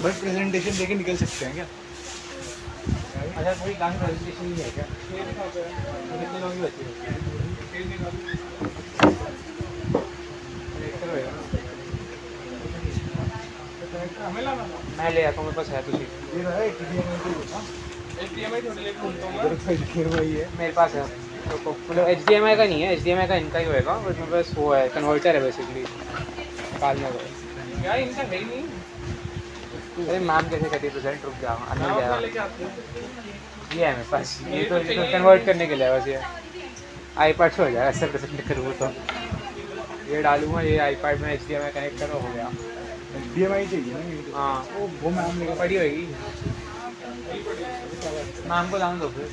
बस प्रेजेंटेशन देके निकल सकते हैं क्या? अच्छा कोई काम प्रेजेंटेशन नहीं है क्या? कितने लोग ही बचे मैं ले आता हूँ, मेरे पास है तो ये रहा है मेरे पास है तो मतलब HDMI का नहीं है, HDMI का इनका ही होएगा, बट मेरे पास वो है कन्वर्टर है बेसिकली निकालने का यार, इनका है ही नहीं। अरे मैम कैसे कहती है प्रेजेंट, रुक जाओ अंदर जाओ, ये है मेरे पास, ये तो कन्वर्ट करने के लिए बस, ये iPad से हो जाएगा ऐसे प्रेजेंट करूँ तो, ये डालूंगा, ये iPad में HDMI कनेक्ट करो, हो गया। HDMI चाहिए ना? हाँ वो मैम लेकर पड़ी होगी, मैम को लाऊँ दो फिर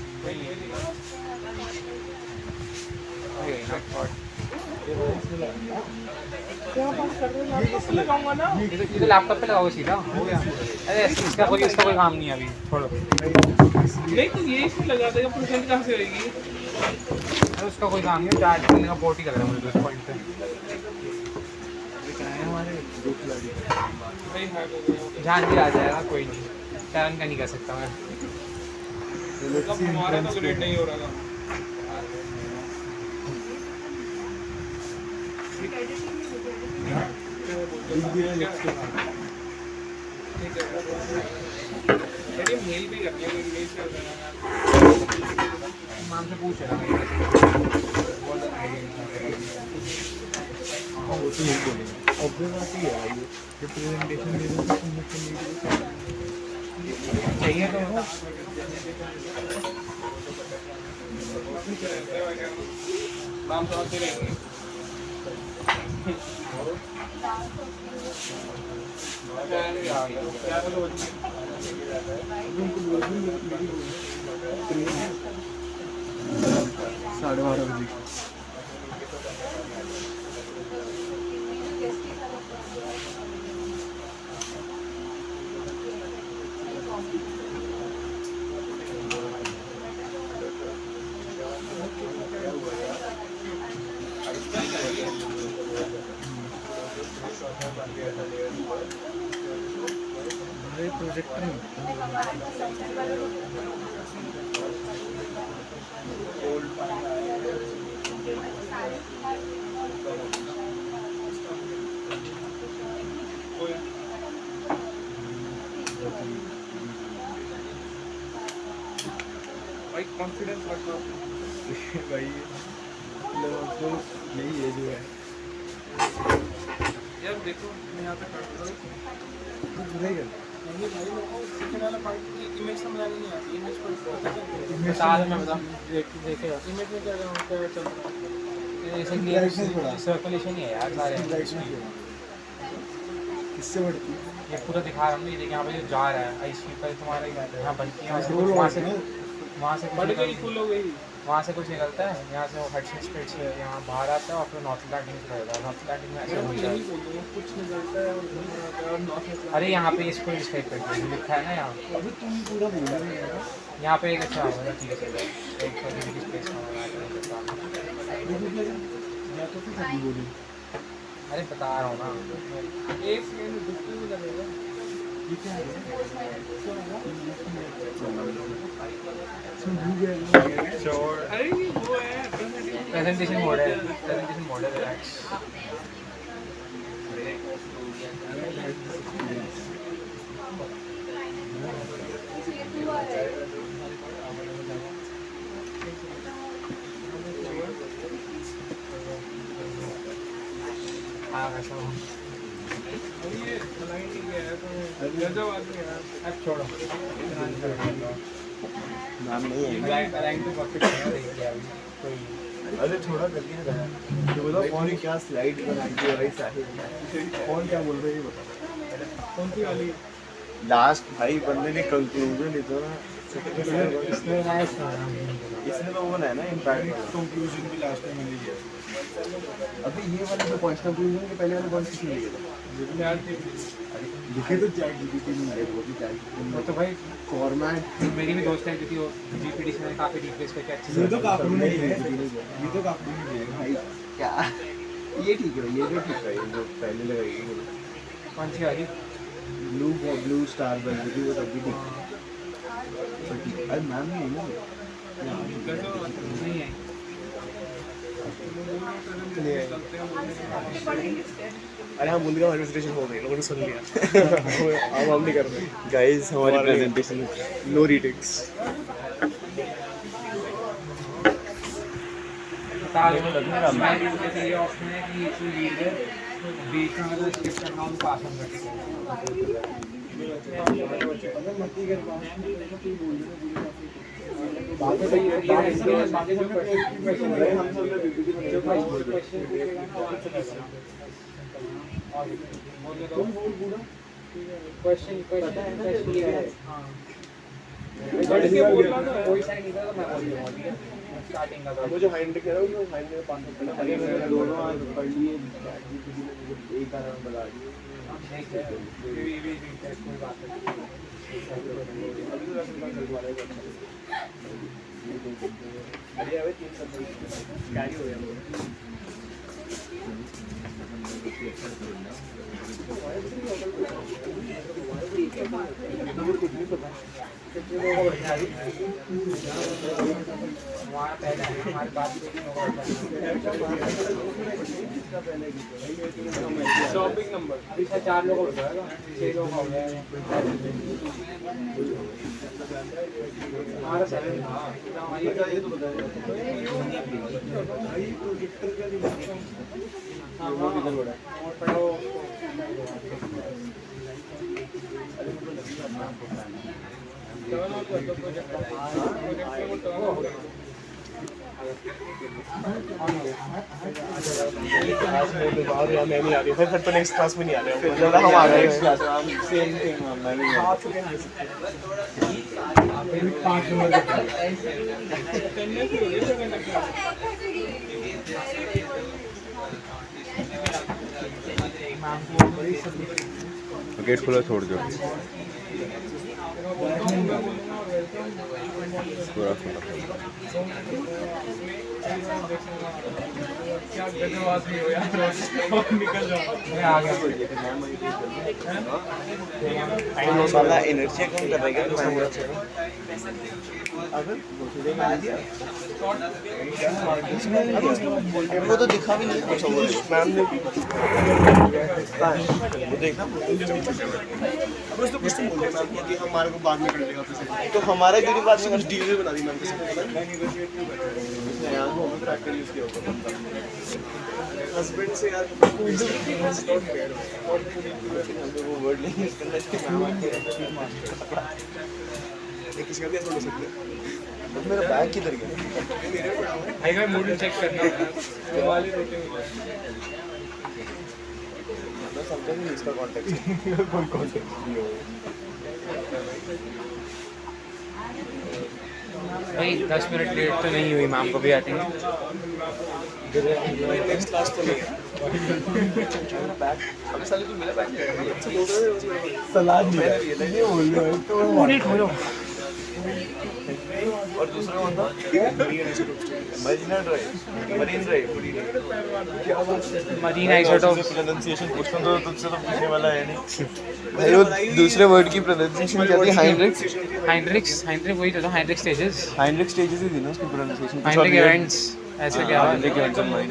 लैपटॉप पे लगाओ सीधा, हो गया। अरे इसका कोई काम नहीं है अभी, छोड़ो। नहीं तो ये इसमें लगा देगा, परसेंट कहाँ से होगी? अरे उसका कोई काम नहीं है, चार्ज करने का पोर्ट ही कर रहा है मुझे उस पॉइंट पे। जान भी आ जाएगा, कोई नहीं, टर्न का नहीं कर सकता मैं। हमारा तो ग्रेड नहीं हो रहा था। मेल भी करनी है, मेल से होता है। मैम से पूछ रहा हूँ, हाँ वो तो यही बोलेंगे, ऑब्जर्वेटिव है ये, जो प्रेजेंटेशन दे दो चाहिए तो नाम समझते रहेंगे। साढ़े 12 बजे प्रोजेक्टर में भाई कॉन्फिडेंस रखो भाई, मतलब यही है जो है यार। देखो मैं यहाँ पे करता हूँ, सेकंड वाला पार्ट की इमेज समझानी नहीं आती, इमेज पर पता चलता है। मैं बता देखे इमेज में क्या चल रहा है। सर्कुलेशन ही है यार सारे, किससे बढ़ती है? ये पूरा दिखा रहा हूँ, ये देखिए यहाँ पे जो जा रहा है आईसी पर तुम्हारा, यहाँ बनती है, वहाँ से बढ़ गई, फुल हो गई। वहाँ से कुछ निकलता है, यहाँ से वो हेडसेट स्प्रेड से यहाँ बाहर आता है और फिर नॉर्थ अटलांटिक में रहेगा, नॉर्थ अटलांटिक में ऐसा होता है। कुछ निकलता है और नॉर्थ। अरे यहाँ पे इसको डिस्क्राइब करते हैं, लिखा है ना यहाँ, अभी तुम पूरा बोल रहे हो यहाँ पे एक अच्छा होगा, ठीक है एक स्पेस मैं तो फिर सभी बोली अरे बता रहा हूँ ना, एक सेकंड डिस्प्ले में लगेगा। अरे ये वो है प्रेजेंटेशन मोड है, प्रेजेंटेशन मोड है मेरा। हाँ कैसा हूँ? ये क्लाइंट ही है तो गजब आदमी है। अब छोड़ो, नाम नहीं है। रैंक तो परफेक्ट है, देखिए अभी कोई अरे थोड़ा करके गया तो बोला कौन क्या स्लाइड बनाई है भाई साहिब कौन क्या बोल रहे हैं ये बता कौन सी वाली? लास्ट भाई बंदे ने कंक्लूजन लिखा ना इसमें नाइस है। इसने तो वो बनाया ना इम्पैक्ट कंक्लूजन भी लास्ट टाइम मैंने किया अभी ये वाला जो पॉइंट कंक्लूजन के पहले वाला कौन सी चीज लिखा था यार थी। लिखे तो चैट जीपीटी में है वो भी चैट वो तो भाई फॉर्मेट मेरी भी दोस्त है जो कि वो जीपीटी से काफ़ी रिप्लेस करके अच्छी ये से तो काकड़ू ने किया है, ये तो काकड़ू ने किया है। भाई क्या ये ठीक है ये जो ठीक है ये जो पहले लगाई गई कौन सी वाली? ब्लू स्टार बन गई थी वो तब भी ठीक है अरे मैम नहीं है ना नहीं है। अरे हाँ मुंडे का प्रेजेंटेशन हो गई लोगों ने सुन लिया अब हम नहीं कर रहे गाइस हमारी प्रेजेंटेशन नो रीटेक्स ये ऑप्शन है कि ये लीड है बीच में मतलब स्किप करना हम पास हम करके क्वेश्चन कोई साइन निकला तो मैं बोल दूंगा, ठीक है? स्टार्टिंग का मुझे हाइंड कह रहा हूँ कि हाइंड में 500 पढ़ा अरे मैंने दोनों आज पढ़ लिए एक कारण बता दिए कोई बात नहीं। अरे अबे 3 सब कैरी हो गया हमारा पहले हमारी बात शॉपिंग नंबर पीछे 4 लोग हो जाएगा, 6 लोग हो जाएगा हमारा 7 ये तो बता वो किधर बड़ा और पढ़ो बाद मैं नहीं आ रही फिर तो नेक्स्ट क्लास में नहीं आ रहे हम आ गए नेक्स्ट क्लास सेम थिंग मैं नहीं आ 5 नंबर गेट खुला छोड़ दो पूरा क्या गजब आदमी हो यार निकल जाओ मैं आ गया साला एनर्जी कम कर रहा है वो तो दिखा भी नहीं कुछ मैम ने वो देखा अब उसको कुछ नहीं बोले मैम कि हमारे को बाद में कर लेगा तो हमारा क्यों बाद में डील बना दी मैम के साथ ट्रैक्टर यूज किया होगा हस्बैंड से यार वो वर्ड नहीं यूज करना चाहिए किसी का भी ऐसा हो सकता है अब मेरा बैग किधर गया मेरे पड़ा हुआ है भाई मैं मूड चेक करना है वो वाली रोटी मैं समझा नहीं इसका कॉन्टेक्स्ट कोई कॉन्टेक्स्ट नहीं हो भाई 10 मिनट लेट तो नहीं हुई, मैम को भी आती है। नेक्स्ट क्लास तो नहीं है बैग अब साले तू मेरा बैग अच्छा बोल रहे हो सलाद नहीं बोल रहे हो तो और दूसरा कौन था? Marina drive, marine drive. Marine isotopes. Pronunciation पूछता तो तुझसे तो पूछने वाला है नहीं भाई। वो दूसरे वर्ड की प्रोनाउंसिएशन क्या थी? हाइंड्रिक्स वही तो था, हाइंड्रिक स्टेजेस, हाइंड्रिक स्टेजेस ही थी ना उसकी प्रोनाउंसिएशन। हाइंड्रिक इवेंट्स, ऐसे क्या हुआ? हाइंड्रिक इवेंट्स ऑफ मरीन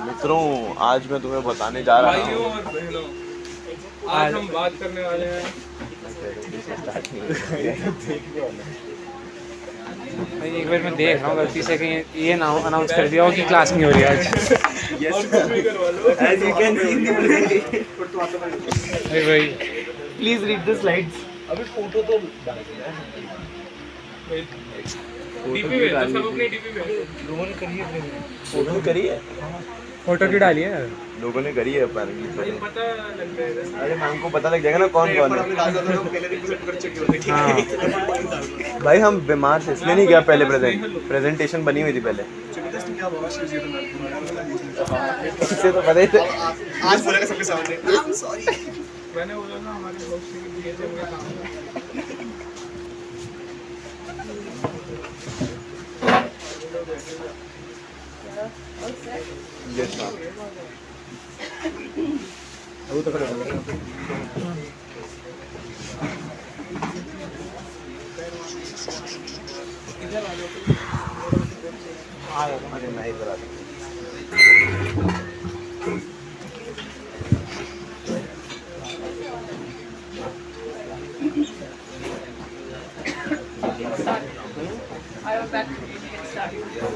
मित्रों, आज मैं तुम्हें बताने जा रहा भाइयों हूँ। और बहनों, आज हम बात करने वाले हैं भाई एक बार मैं देख रहा हूँ गलती से कहीं ये ना अनाउंस कर दिया हो कि क्लास नहीं हो रही आज। और कुछ भी करवा लो। अरे भाई प्लीज रीड द स्लाइड्स। अभी फोटो तो डीपी भेज दो, सब अपनी डीपी भेज दो। लोगों ने करी है, फोटो क्यों डाली है? लोगों ने करी है apparently। भाई पता लग जाएगा। अरे मैम को पता लग जाएगा ना कौन कौन है। पहले रिप्रेजेंट कर चुके होते हाँ भाई हम बीमार थे इसलिए नहीं किया पहले। प्रेजेंटेशन बनी हुई थी पहले, इससे तो पता ही था। आज बोलेगा सबके सामने सॉरी। मैंने बोला ना हमारे दोस्त की बीएचएम का काम है। Yes, ma'am. अरे मैं इधर आ गया।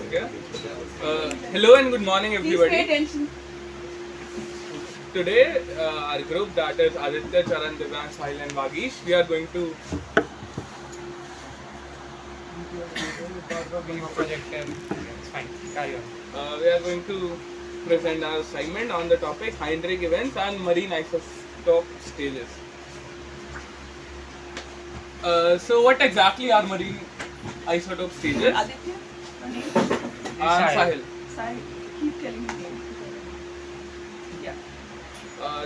Okay. Hello and good morning Please pay everybody. attention. Today our group, that is Aditya, Charan, Divyan, Sahil and Vagish, we are going to It's fine. Carry on. present our assignment on the topic Heinrich events and marine isotope stages. So what exactly are marine isotope stages? Aditya, your name? And Sahil. Sorry, keep telling me name. Yeah.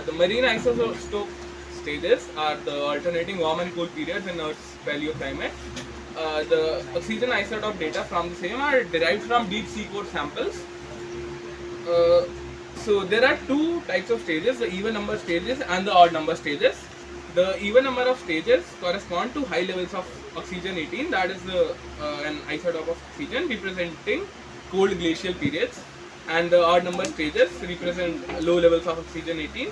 The marine isotope stages are the alternating warm and cool periods in Earth's paleoclimate. The oxygen isotope data from the same are derived from deep sea core samples. So there are two types of stages, the even number stages and the odd number stages. The even number of stages correspond to high levels of oxygen 18, that is an isotope of oxygen representing cold glacial periods, and the odd number stages represent low levels of oxygen 18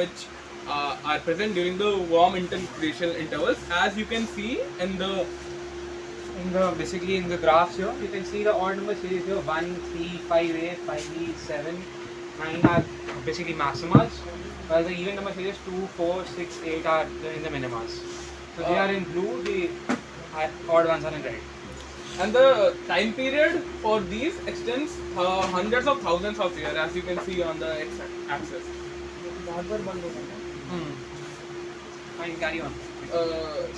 which are present during the warm interglacial intervals. As you can see in the basically in the graphs here, you can see the odd number series here 1, 3, 5, 8, 5, 7, 9 are basically maximas, while the even number series 2, 4, 6, 8 are in the minimas. So they are in blue, the odd ones are in red. And the time period for these extends hundreds of thousands of years, as you can see on the x-axis. Fine, carry on.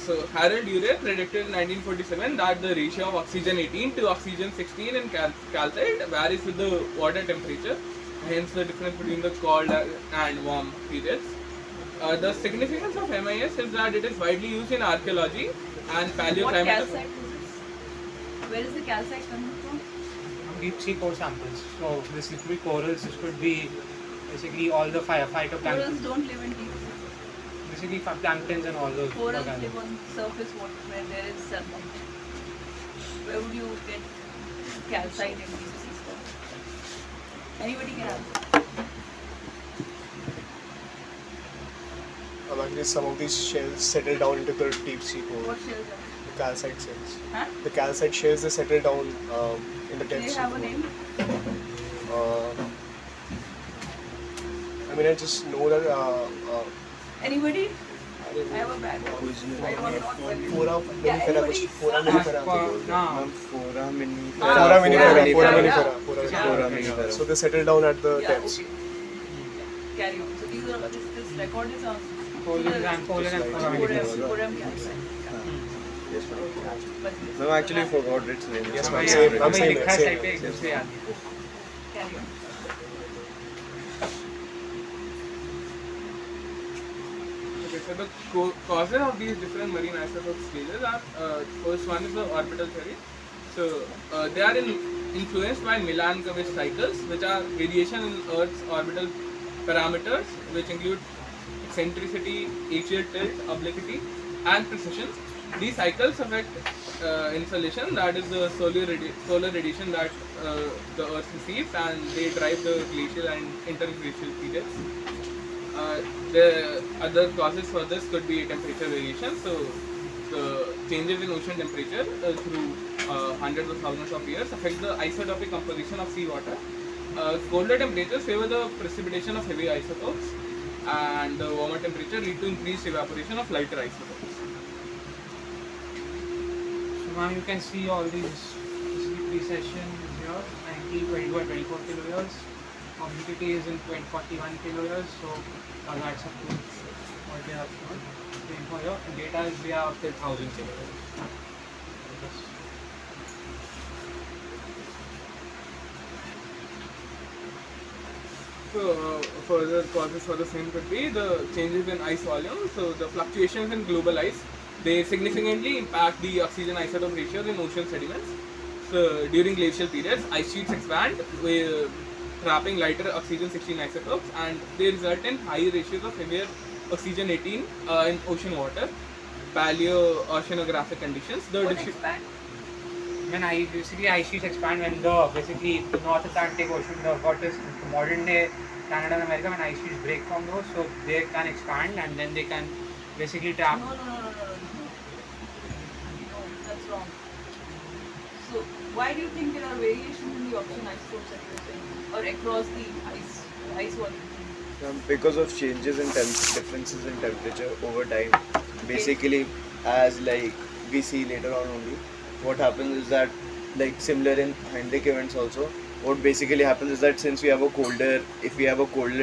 So Harold Urey predicted in 1947 that the ratio of oxygen 18 to oxygen 16 in calcite varies with the water temperature, hence the difference between the cold and warm periods. The significance of MIS is that it is widely used in archaeology and What paleoclimate. calcite is this? Where is the calcite coming from? Deep sea core samples. So this could be corals, this could be basically all the phytoplankton. Corals don't live in deep sea. Basically planktons and all those. Corals organisms. live on surface water where there is salmon. Where would you get calcite in deep sea from? Anybody can answer. Along some of these shells settle down into the deep sea core. What shells are The calcite shells. they? Huh? The calcite shells they settle down in the Do depths. they have a name? I mean, I just know that Anybody? I have a bad one. I don't want to talk about it. Fora Yeah, minifera, anybody? कुछ Fora minifera. No. Fora Ah, minifera, Fora Fora minifera. minifera. So they settle down at the Yeah, depths. okay. Carry on. So these are this record is on Polar and Forum foraminifera. calcite. Yes, ma'am. But No, I actually forgot its name. Yes, हमें ma'am. Same, हमें same, लिखा same. Side पे एक दूसरे याद है. carry on. so the causes of these different marine isotope stages are first one is the orbital theory. So they are influenced by Milankovitch cycles, which are variation in Earth's orbital parameters, which include eccentricity, axial tilt, obliquity, and precision. These cycles affect insolation, that is the solar radiation that the Earth receives, and they drive the glacial and interglacial periods. The other causes for this could be temperature variation. So the changes in ocean temperature through hundreds of thousands of years affect the isotopic composition of seawater. Colder temperatures favor the precipitation of heavy isotopes, and the warmer temperature lead to increased evaporation of lighter isotopes. So now you can see all these precession here, 19, 22 and 24 kiloyears. Obliquity is in 41 kiloyears, so that's up to what they have here. And data is we have up till 1000 kiloyears. So further causes for the same could be the changes in ice volume. So the fluctuations in global ice, they significantly impact the oxygen isotope ratios in ocean sediments. So during glacial periods, ice sheets expand, trapping lighter oxygen-16 isotopes, and they result in high ratios of heavier oxygen-18 in ocean water. Paleo-oceanographic conditions. What expand? When ice sheets expand, when the North Atlantic Ocean, what is modern day Canada and America, when ice sheets break from those, so they can expand and then they can basically trap. No, that's wrong. So why do you think there are variations in the oxygen isotopes that you're saying, or across the ice volume? Because of changes in differences in temperature over time. Basically, as like we see later on only, what happens is that, like similar in Heinrich events also, what basically happens is that since we have a colder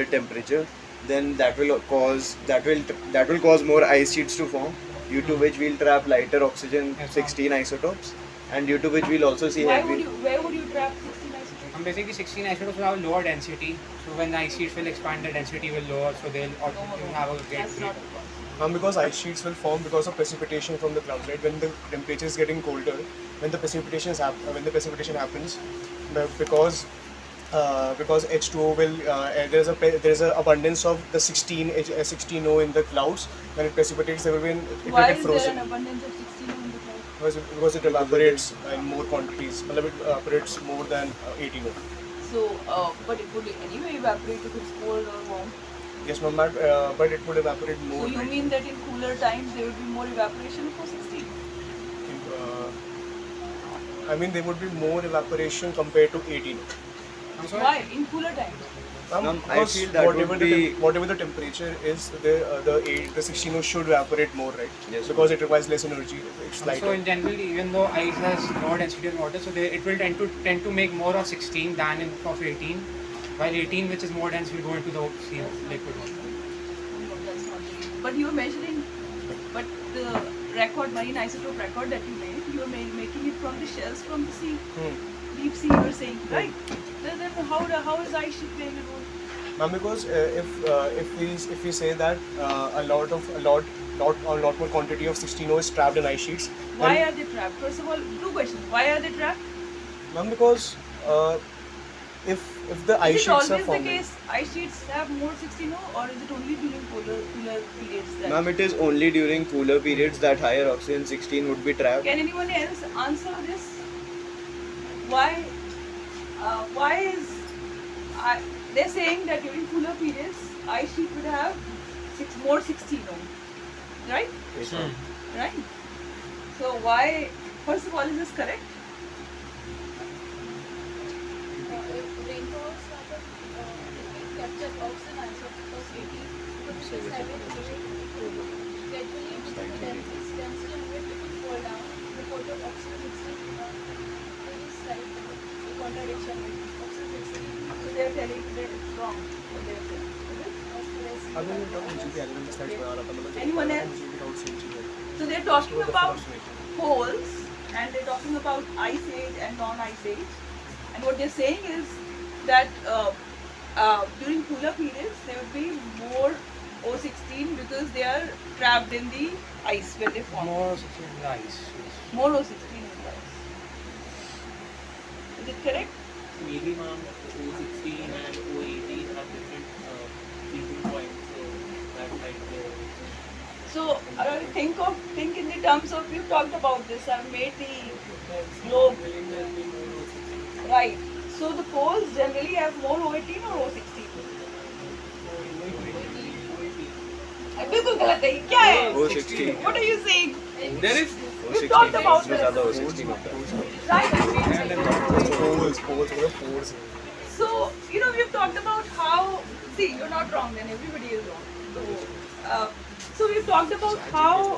temperature, then that will cause more ice sheets to form, due to which we'll trap lighter oxygen 16 isotopes, and due to which we'll also see Where would you trap 16 isotopes? And basically 16 isotopes will have lower density, so when the ice sheets will expand, the density will lower, so they'll have a great That's not a cause. Because ice sheets will form because of precipitation from the clouds, right? When the temperature is getting colder, when the precipitation happens, because H2O will there's an abundance of the 16O in the clouds. When it precipitates, it will Why get is frozen. there an abundance of 16 in the cloud? Because it evaporates in more quantities. It evaporates more than 18O. So, but it would anyway evaporate if it's cold or warm. Yes, ma'am, but it would evaporate more. So you right? mean that in cooler times there would be more evaporation for 16? I mean, there would be more evaporation compared to 18. Why? In cooler times? I Because feel that would be- whatever the temperature is, the 16O should evaporate more, right? Yes. Because it requires less energy. It's So lighter. in general, even though ice has lower density of water, so it will tend to make more of 16 than of 18, while 18, which is more dense, will go into the sea liquid water. No, that's not true. But you are measuring, but the marine isotope record that you made, you are making it from the shells from the sea, deep sea. You are saying, right? Then how is ice sheet playing a role? Ma'am, because if we say that a lot more quantity of 16O is trapped in ice sheets, Why then, are they trapped? First of all, two questions. Why are they trapped? ma'am, because if the Is ice it sheets are always the forming, case ice sheets have more 16O, or is it only during cooler periods? That Ma'am, it is only during cooler periods that higher oxygen 16 would be trapped. Can anyone else answer this? Why is they're saying that during cooler periods ice sheet would have more 16O, right? Yes, ma'am. Right. So why? First of all, is this correct? If rainfalls happen, it captures oxygen isotopes 80, because it is having gradually its density and weight will fall down. The photo oxygen mixing there is like a contradiction. Oxygen 16 So they're telling that it's wrong. What they're saying. Is it? Anyone else? So they're talking about poles, and they're talking about ice age and non-ice age. And what they're saying is that during cooler periods there would be more O16 because they are trapped in the ice when they form. More ice. More O16 in the ice. Is it correct? Maybe ma'am, O16 and O18 have different freezing points, so that might be. So think in the terms of, you talked about this. I've made the globe. Right. So the poles generally have more O18 or O16. बिल्कुल गलत है. क्या है? O16. What are you saying? There is We talked about इसमें this. ज़्यादा O16 होता है. Right. I made it. Poles, poles. So, we've talked about how, see, you're not wrong then, everybody is wrong. So we've talked about how,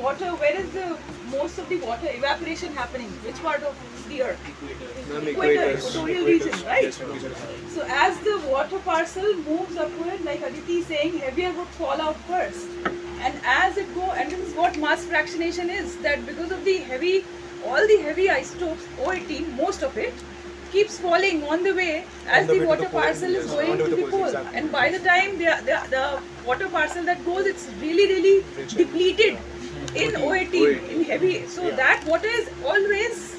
water, where is the most of the water evaporation happening? Which part of the earth? Ma'am, Equator, equators. equatorial region, right? Yes, ma'am. So as the water parcel moves upward, like Aditi is saying, heavier would fall out first. And as it goes, and this is what mass fractionation is, that because of all the heavy isotopes, O18, most of it, keeps falling on the way as On the the way to water the pole, parcel is yes, going on the to way the to the pole, pole. exactly. And by the time the water parcel that goes, it's really depleted in O18, in heavy. So Yeah. that water is always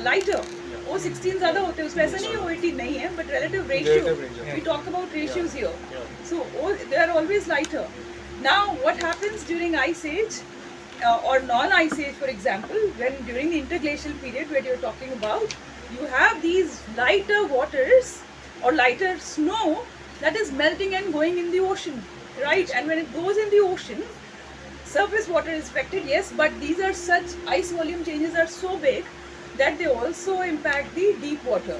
lighter. O16 ज़्यादा होते हैं, उसमें ऐसा नहीं है O18 नहीं है, but relative ratio. Relative ratio. We talk about ratios here. So they are always lighter. Now what happens during ice age or non-ice age, for example, when during the interglacial period where you're talking about, you have these lighter waters or lighter snow that is melting and going in the ocean, right? And when it goes in the ocean, surface water is affected, yes, but these are such ice volume changes are so big that they also impact the deep water.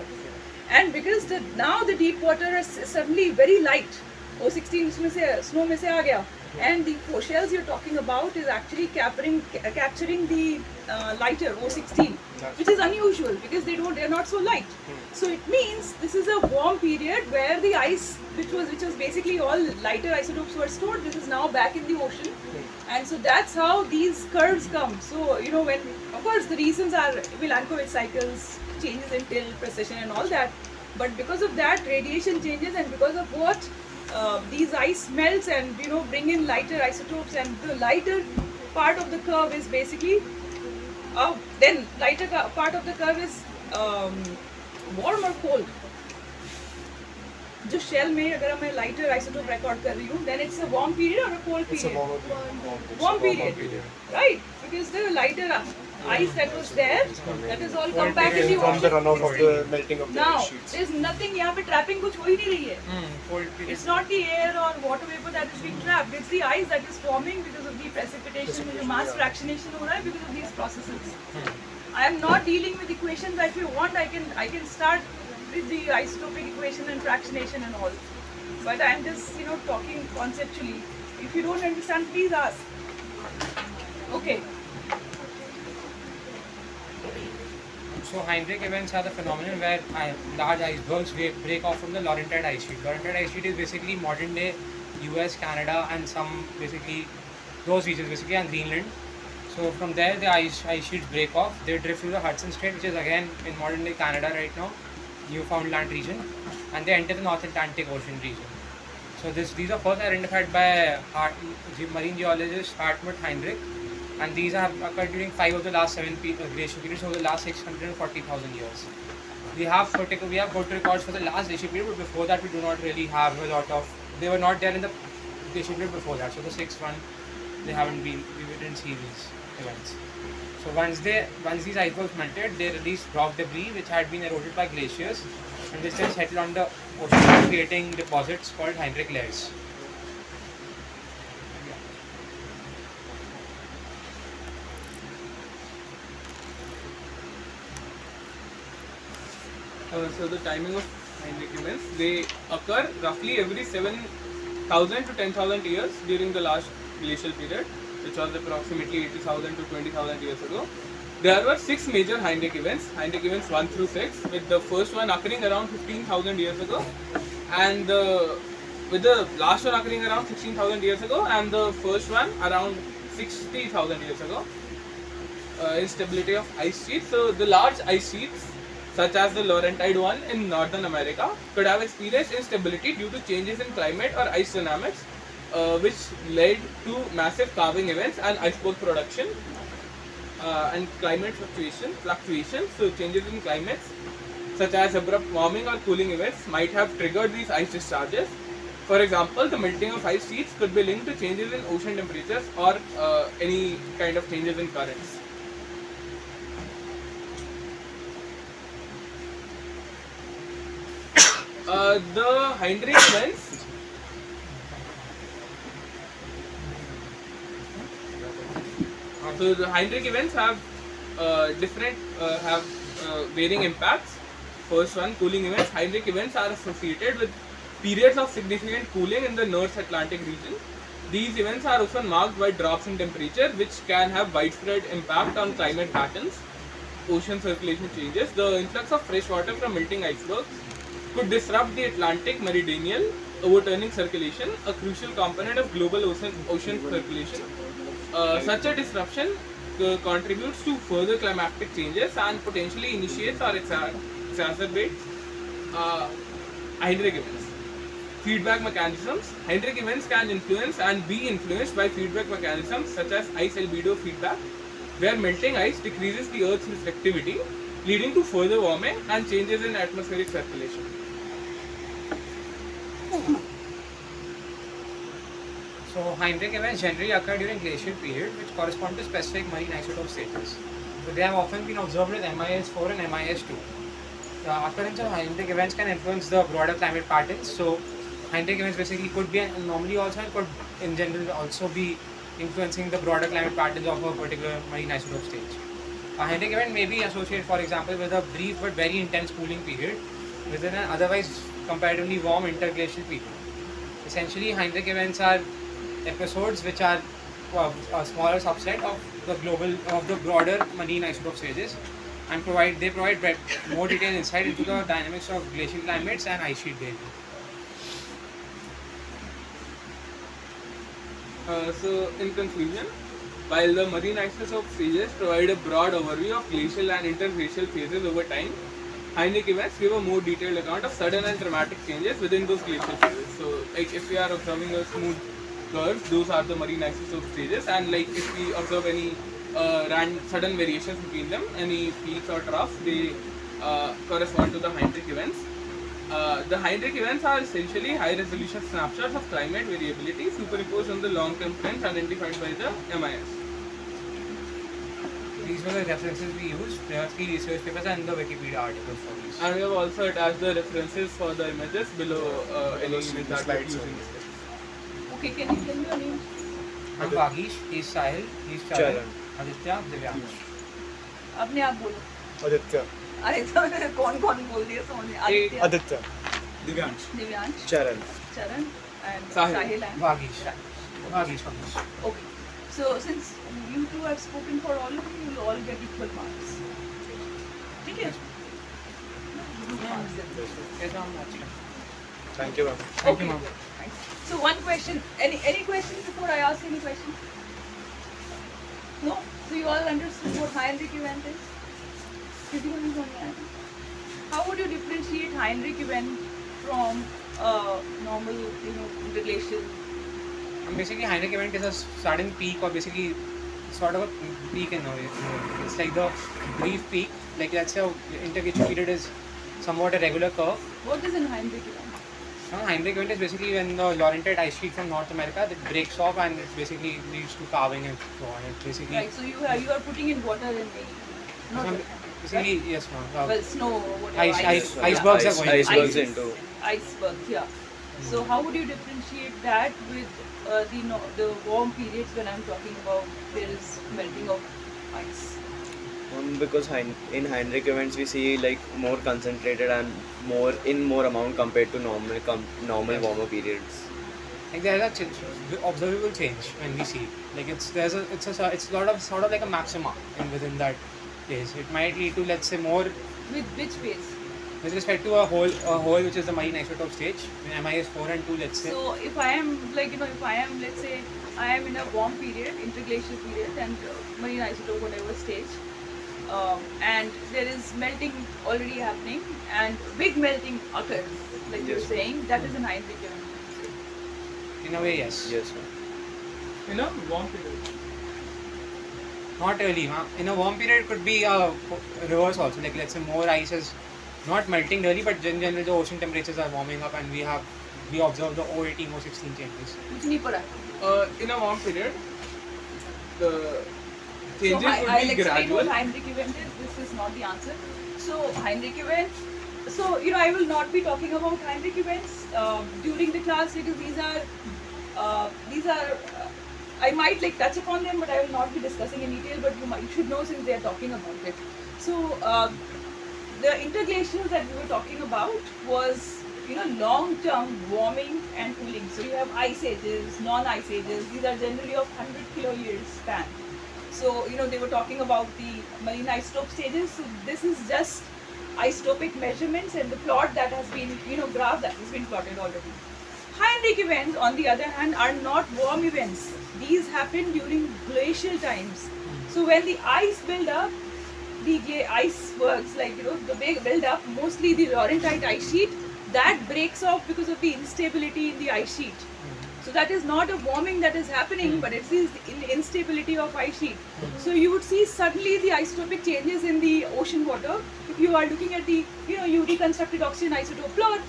And because now the deep water is suddenly very light, O16 उसमें से snow में से आ गया, and the shells you're talking about is actually capturing the lighter O16, which is unusual because they're not so light. So it means this is a warm period where the ice, which was basically all lighter isotopes were stored, this is now back in the ocean, and so that's how these curves come. So when, of course, the reasons are Milankovitch cycles, changes in tilt, precision, and all that, but because of that, radiation changes, and because of what these ice melts and bring in lighter isotopes, and the lighter part of the curve is basically then lighter part of the curve is warm or cold. जो shell में अगर मैं lighter isotope record कर रही हूँ, then it's a warm period or a cold It's a period? warm Period, right? Because the lighter ice that was there, that is all come back in the From the ocean. runoff of the melting of the Now, ice sheets. there's nothing, यहाँ पे trapping कुछ हो ही नहीं रही है. Cold period. It's not the air or water vapor that is being trapped. It's the ice that is forming because of the precipitation and the mass fractionation हो रहा है because of these processes. I am not dealing with equations. If you want, I can start with the isotopic equation and fractionation and all. But I am just talking conceptually. If you don't understand, please ask. Okay. So Heinrich events are the phenomenon where large icebergs break off from the Laurentide ice sheet. Laurentide ice sheet is basically modern day US, Canada, and some basically those regions basically, and Greenland. So from there the ice sheets break off. They drift through the Hudson Strait, which is again in modern day Canada right now, Newfoundland region, and they enter the North Atlantic Ocean region. So these are first identified by marine geologist Hartmut Heinrich, and these have occurred during 5 of the last 7 glacial periods over the last 640,000 years. We have photo records for the last glacial period, but before that we do not really have a lot of. They were not there in the glacial period before that. So the 6th one, we didn't see these events. So once these icebergs melted, they released rock debris which had been eroded by glaciers, and this then settled on the ocean, creating deposits called Heinrich layers. So the timing of Heinrich events, they occur roughly every 7,000 to 10,000 years during the last glacial period, which was approximately 80,000 to 20,000 years ago. There were 6 major Heinrich events 1 through 6, with the first one occurring around 15,000 years ago, and with the last one occurring around 16,000 years ago, and the first one around 60,000 years ago. Instability of ice sheets. So the large ice sheets such as the Laurentide one in Northern America, could have experienced instability due to changes in climate or ice dynamics, which led to massive calving events and iceberg production and climate fluctuations. So changes in climates such as abrupt warming or cooling events might have triggered these ice discharges. For example, the melting of ice sheets could be linked to changes in ocean temperatures or any kind of changes in currents. The Heinrich events. So the Heinrich events have varying impacts. First one, cooling events. Heinrich events are associated with periods of significant cooling in the North Atlantic region. These events are often marked by drops in temperature, which can have widespread impact on climate patterns, ocean circulation changes. The influx of fresh water from melting icebergs could disrupt the Atlantic meridional overturning circulation, a crucial component of global ocean circulation. Such a disruption contributes to further climatic changes and potentially initiates or exacerbates Heinrich events. Feedback mechanisms. Heinrich events can influence and be influenced by feedback mechanisms such as ice albedo feedback, where melting ice decreases the Earth's reflectivity, leading to further warming and changes in atmospheric circulation. So Heinrich events generally occur during glacial period, which correspond to specific marine isotope stages. So they have often been observed with MIS4 and MIS2. The occurrence of Heinrich events can influence the broader climate patterns. So Heinrich events basically could be an anomaly also, and could in general also be influencing the broader climate patterns of a particular marine isotope stage. A Heinrich event may be associated, for example, with a brief but very intense cooling period within an otherwise comparatively warm interglacial period. Essentially, Heinrich events are episodes which are a smaller subset of the broader marine isotope stages, and provide more detailed insight into the dynamics of glacial climates and ice sheet behavior. So, in conclusion, while the marine isotope stages provide a broad overview of glacial and interglacial phases over time, Heinrich events give a more detailed account of sudden and dramatic changes within those glacial phases. So, like if we are observing a smooth curve, those are the marine isotope stages, and like if we observe any sudden variations between them, any peaks or troughs, they correspond to the Heinrich events. The Heinrich events are essentially high-resolution snapshots of climate variability superimposed on the long-term trends identified by the MIS. These were the references we used. There are 3 research papers and the Wikipedia article for these. And we have also attached the references for the images below any image that we are slides using. Okay, can you tell me your name? I'm Vagish, he's Sahil, he's Charan, Aditya, Divyansh. अपने आप बोलो. Aditya. अरे तो कौन बोल दिया समझ. Aditya. Divyansh. Charan. Charan and Sahil. Sahil and Vagish. Rajesh. Vagish. Okay. So since you two have spoken for all of you, you will all get equal marks. ठीक है? Group marks then. Yes, ma'am. Thank you, ma'am. Thank you, Okay. ma'am. Thanks. So one question. Any questions before I ask any question? No. So you all understood what Heinrich event is? Everyone is on that. How would you differentiate Heinrich event from normal, interglacial? Basically, Heinrich event is a sudden peak, or basically sort of a peak in a way. It's like the brief peak. Like let's say interglacial period is somewhat a regular curve. What is an Heinrich event? Heinrich event is basically when the Laurentide ice sheet from North America that breaks off, and it basically leads to calving and so on. It basically Right. So you are putting in water in the not some- the- basically yes, ma'am. well, snow or whatever. Icebergs are going. Icebergs Ice- into. Icebergs, yeah. So how would you differentiate that with the warm periods when I'm talking about there is melting of ice? Because in Heinrich events we see like more concentrated and more amount compared to normal warmer periods. Like there's a observable change when we see it. Like it's sort of like a maxima within that place. It might lead to, let's say, more With which phase? with respect to a hole which is the marine isotope stage in MIS4 and 2, let's say. So if I am let's say I am in a warm period, interglacial period, and marine isotope whatever stage, and there is melting already happening, and big melting occurs, like you're Yes. saying, that is an Heinrich event. In a way, yes. Yes, ma'am. In a warm period. Not really, huh? In a warm period, it could be a reverse also. Like let's say more ice is not melting really, but in general the ocean temperatures are warming up, and we observe the O18, O16 changes. कुछ नहीं पड़ा. In a warm period, the changes So would I'll be explain what gradual. Heinrich event is. This is not the answer. So Heinrich event. So I will not be talking about Heinrich events during the class because these are I might like touch upon them, but I will not be discussing in detail. But you should know since they are talking about it. So the interglacials that we were talking about was long-term warming and cooling. So you have ice ages, non-ice ages. These are generally of 100 kiloyears span. So they were talking about the marine isotope stages. So this is just isotopic measurements and the plot that has been graph that has been plotted already. Heinrich events, on the other hand, are not warm events. These happen during glacial times. So when the ice build up, the icebergs, like the big build up, mostly the Laurentide ice sheet, that breaks off because of the instability in the ice sheet. So that is not a warming that is happening, but it's the instability of ice sheet. So you would see suddenly the isotopic changes in the ocean water. If you are looking at the, you reconstructed oxygen isotope plot,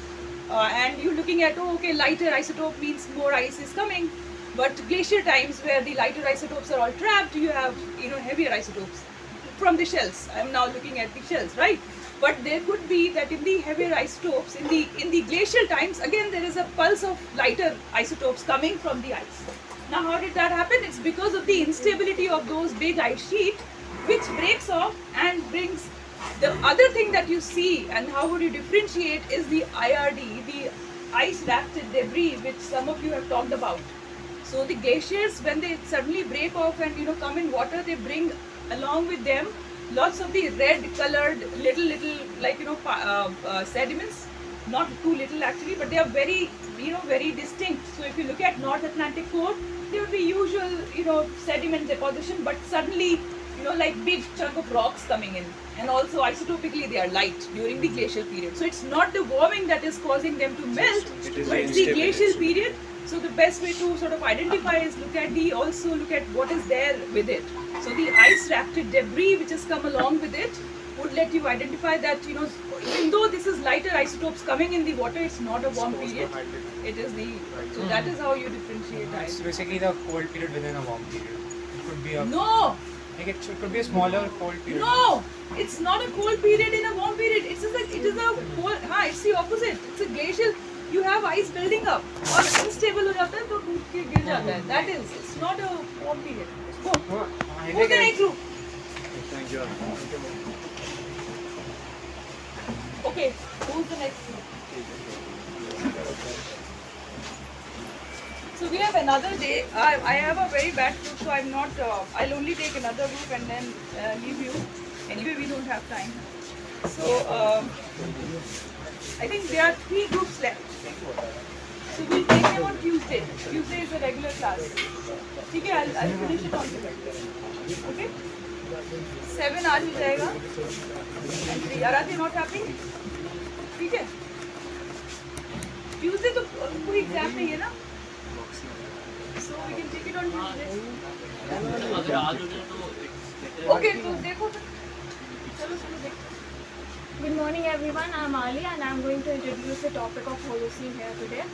and you're looking at, lighter isotope means more ice is coming. But glacier times where the lighter isotopes are all trapped, you have, heavier isotopes from the shells. I'm now looking at the shells, right? But there could be that in the heavier isotopes, in the glacial times, again there is a pulse of lighter isotopes coming from the ice. Now how did that happen? It's because of the instability of those big ice sheet, which breaks off and brings the other thing that you see. And how would you differentiate is the IRD, the ice rafted debris, which some of you have talked about. So the glaciers, when they suddenly break off and come in water, they bring along with them lots of the red colored little like sediments, not too little actually, but they are very very distinct. So if you look at North Atlantic core, there would be usual sediment deposition, but suddenly like big chunk of rocks coming in, and also isotopically they are light during the glacial period. So it's not the warming that is causing them to melt, It is but the it's the instability. glacial period. So the best way to sort of identify is look at what is there with it. So the ice rafted debris which has come along with it would let you identify that even though this is lighter isotopes coming in the water, it's not a warm period. It is the so that is how you differentiate It's ice. basically the cold period within a warm period. It could be a No, it could be a smaller cold period. no, it's not a cold period in a warm period. It is a cold. It's the opposite. It's a glacial. You have ice building up और unstable हो जाता है तो टूट के गिर जाता है. That is, it's not a warm period. Go. Who's the next group? Thank you. Okay, who's the next group? So we have another day. I have a very bad group, so I'm not. I'll only take another group and then leave you. Anyway, we don't have time. So I think there are 3 groups left. So we'll take them on Tuesday. Tuesday is a regular class. Okay, I'll finish it on Tuesday. Okay? 7 आज हो जाएगा. And 3. Are they not happy? ठीक है. Tuesday तो कोई exam नहीं है ना? So we can take it on Tuesday. अगर आज हो जाए तो Okay, तो देखो. चलो देखो. Good morning everyone, I am Ali and I am going to introduce the topic of Holocene here today.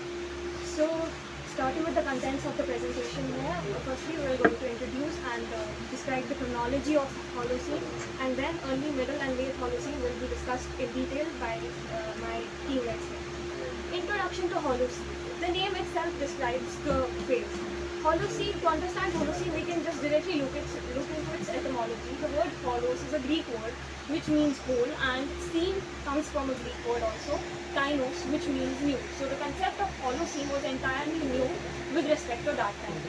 So, starting with the contents of the presentation here, firstly we are going to introduce and describe the chronology of Holocene, and then early, middle and late Holocene will be discussed in detail by my teammates here. Introduction to Holocene. The name itself describes the phase. Holocene, to understand Holocene, we can just directly look into its etymology. The word holos is a Greek word which means whole, and scene comes from a Greek word also, kainos, which means new. So the concept of Holocene was entirely new with respect to that time.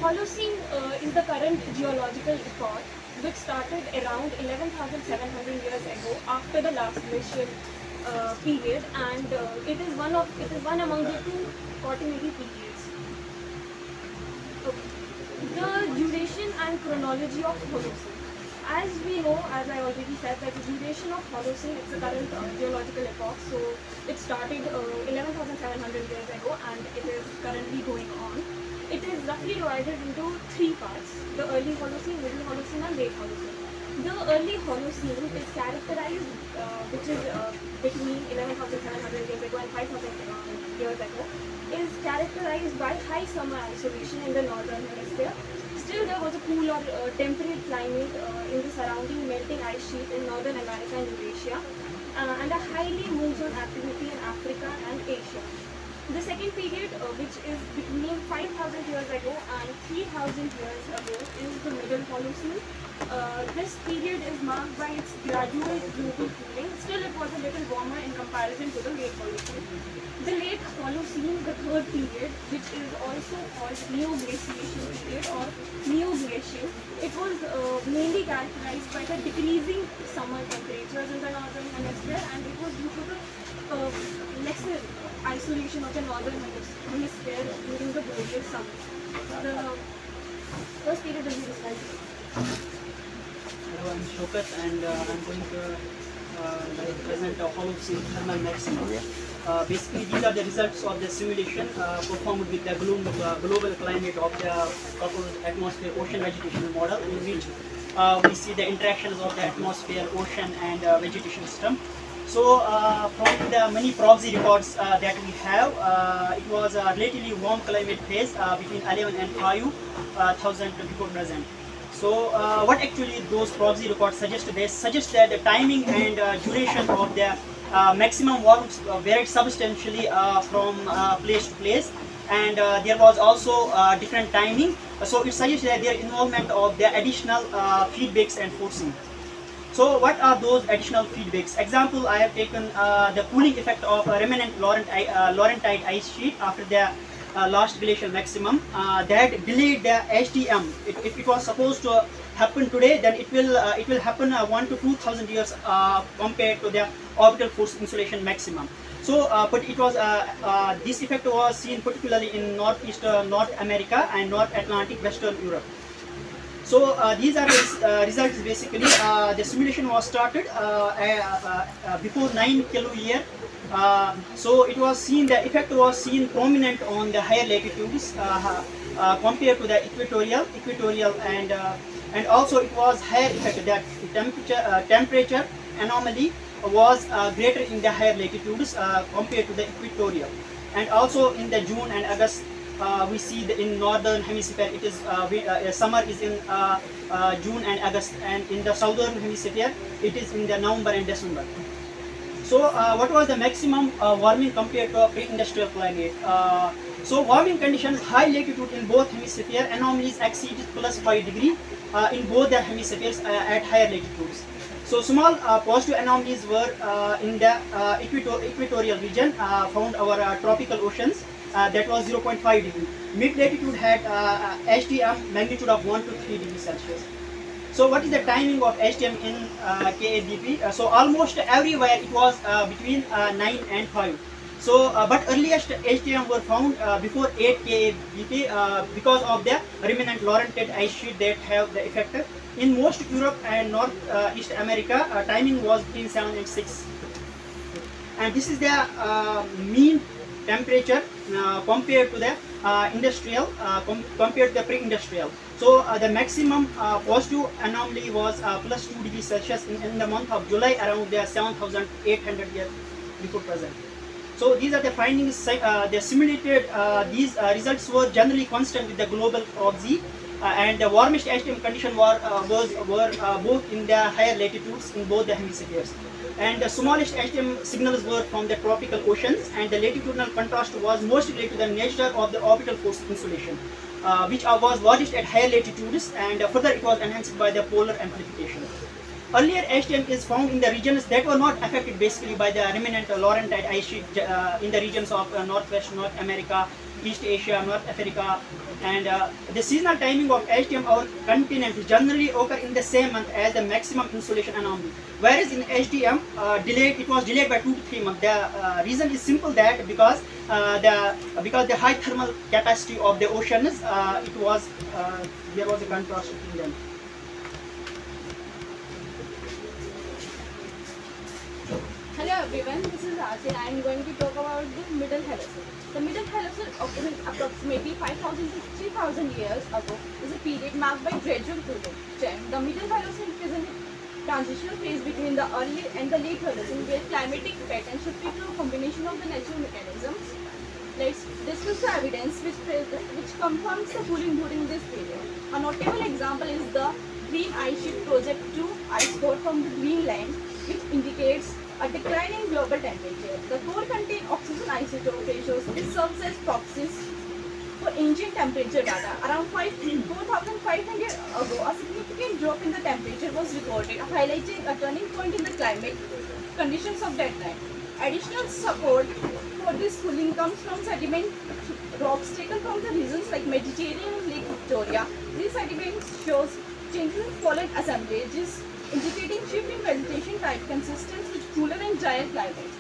Holocene is the current geological record which started around 11,700 years ago after the last glacial period, and it is one among the 2 quaternary periods. Okay. The duration and chronology of Holocene. as we know, as I already said, that the duration of Holocene, it's the current geological epoch. So it started 11,700 years ago, and it is currently going on. It is roughly divided into three parts: the early Holocene, middle Holocene, and late Holocene. The early Holocene is characterized, which is between 11,700 years ago and 5,000 years ago, is characterized by high summer isolation in the northern hemisphere. Still, there was a cool or temperate climate in the surrounding melting ice sheet in Northern America and Eurasia, and a highly monsoon activity in Africa and Asia. The second period, which is between 5,000 years ago and 3,000 years ago, is the Middle Holocene. This period is marked by its gradual global cooling. Still, it was a little warmer in comparison to the late Holocene. The late Holocene, the third period, which is also called Neoglaciation period or Neoglacial, it was mainly characterized by the decreasing summer temperatures in the northern hemisphere, and it was due to the lesser isolation of the northern hemisphere during the boreal summer. The first period will be described. Hello, I'm Shokat, and I'm going to present a Holocene thermal maximum. Basically, these are the results of the simulation performed with the global climate of the proposed atmosphere ocean vegetation model, in which we see the interactions of the atmosphere, ocean, and vegetation system. So, from the many proxy records that we have, it was a relatively warm climate phase between 11 and 5,000 before present. So, what actually those proxy records suggest? They suggest that the timing and duration of the maximum warmth varied substantially from place to place, and there was also different timing. So, it suggests that their involvement of the additional feedbacks and forcing. So what are those additional feedbacks? Example, I have taken the cooling effect of a remnant Laurentide ice sheet after the last glacial maximum that delayed the HTM. If it was supposed to happen today, then it will happen 1 to 2,000 years compared to the orbital force insulation maximum. So, but it was this effect was seen particularly in North America and North Atlantic, Western Europe. So these are the results. Basically, the simulation was started before 9 kilo year. So it was seen, the effect was seen prominent on the higher latitudes compared to the equatorial, and also it was higher effect. That temperature anomaly was greater in the higher latitudes compared to the equatorial, and also in the June and August. We see in northern hemisphere it is summer is in June and August, and in the southern hemisphere it is in the November and December. So what was the maximum warming compared to pre-industrial climate? So warming conditions, high latitude in both hemispheres, anomalies exceeded +5 degrees in both the hemispheres at higher latitudes. So small positive anomalies were in the equatorial region, found our tropical oceans. That was 0.5 degree. Mid latitude had HTM magnitude of 1 to 3 degrees Celsius. So what is the timing of HTM in KABP? So almost everywhere it was between 9 and 5. So but earliest HTM were found before 8 KABP because of the remnant Laurentide ice sheet that have the effect. In most Europe and Northeast America, timing was between 7 and 6. And this is the mean temperature compared to the compared to the pre-industrial. So the maximum positive anomaly was +2 degrees Celsius in the month of July, around the 7,800 years before present. So these are the findings. They simulated these results were generally constant with the global proxy, and the warmest HTM condition were both in the higher latitudes in both the hemispheres. And the smallest HTM signals were from the tropical oceans, and the latitudinal contrast was mostly related to the nature of the orbital force insulation, which was largest at higher latitudes, and further it was enhanced by the polar amplification. Earlier HTM is found in the regions that were not affected basically by the remnant Laurentide ice sheet in the regions of Northwest North America, East Asia, North Africa, and the seasonal timing of HTM our continent generally occur in the same month as the maximum insolation anomaly. Whereas in HTM, it was delayed by 2 to 3 months. The reason is simple, that because the high thermal capacity of the oceans, there was a contrast between them. everyone, this is Aarti. I am going to talk about the Middle Holocene. The Middle Holocene, occurring approximately 5,000 to 3,000 years ago, is a period marked by gradual cooling. The Middle Holocene represents a transitional phase between the early and the late Holocene, where climatic patterns shifted to a combination of the natural mechanisms. Let's discuss the evidence which confirms the cooling during this period. A notable example is the Green Ice Sheet Project 2 ice core from the Greenland, which indicates a decline in global temperature. The core contains oxygen isotope ratios which serves as proxies for ancient temperature data. Around 4,500 ago, a significant drop in the temperature was recorded, highlighting a turning point in the climate conditions of that time. Additional support for this cooling comes from sediment rocks taken from the regions like Mediterranean and Lake Victoria. These sediments shows changes in solid assemblages, indicating shift in vegetation type consistent with cooler and drier climates.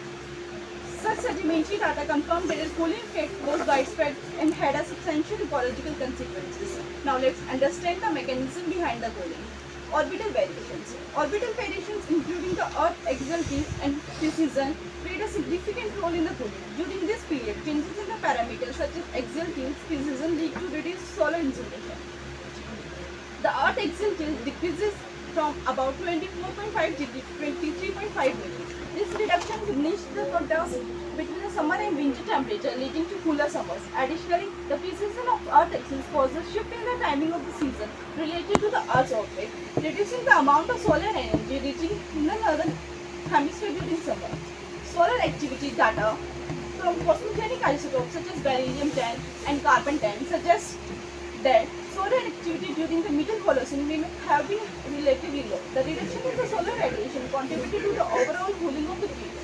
Such sedimentary data confirm that the cooling effect was widespread and had a substantial ecological consequences. Now let's understand the mechanism behind the cooling. Orbital variations. Orbital variations, including the Earth's axial tilt and precession, played a significant role in the cooling. During this period, changes in the parameters such as axial tilt, precession lead to reduced solar insolation. The Earth's axial tilt decreases from about 24.5 degrees to 23.5 degrees. This reduction diminished the contrast between the summer and winter temperature, leading to cooler summers. Additionally, the precession of Earth's axis causes shift in the timing of the season related to the Earth's orbit, reducing the amount of solar energy reaching in the northern hemisphere during summer. Solar activity data from cosmogenic isotopes such as beryllium-10 and carbon-10 suggest that solar activity during the Middle Holocene may have been relatively low. The reduction in the solar radiation contributed to the overall cooling of the period.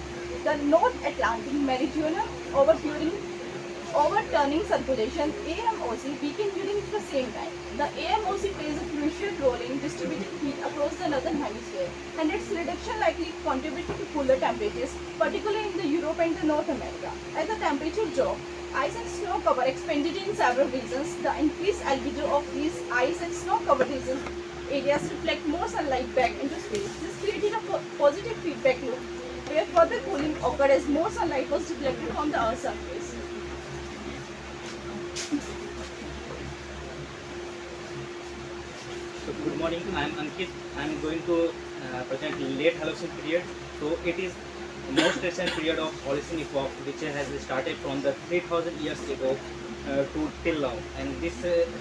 The North Atlantic Meridional overturning circulation AMOC weakened during the same time. The AMOC plays a crucial role in distributing heat across the northern hemisphere, and its reduction likely contributed to cooler temperatures, particularly in the Europe and the North America. As the temperature dropped, ice and snow cover expanded in several regions. The increased albedo of these ice and snow covered regions areas reflect more sunlight back into space. This created a positive feedback loop where further cooling occurred as more sunlight was deflected from the Earth's surface. So good morning, I am Ankit. I am going to present late Holocene period. So it is most recent period of Holocene epoch, which has started from the 3,000 years ago to till now. And this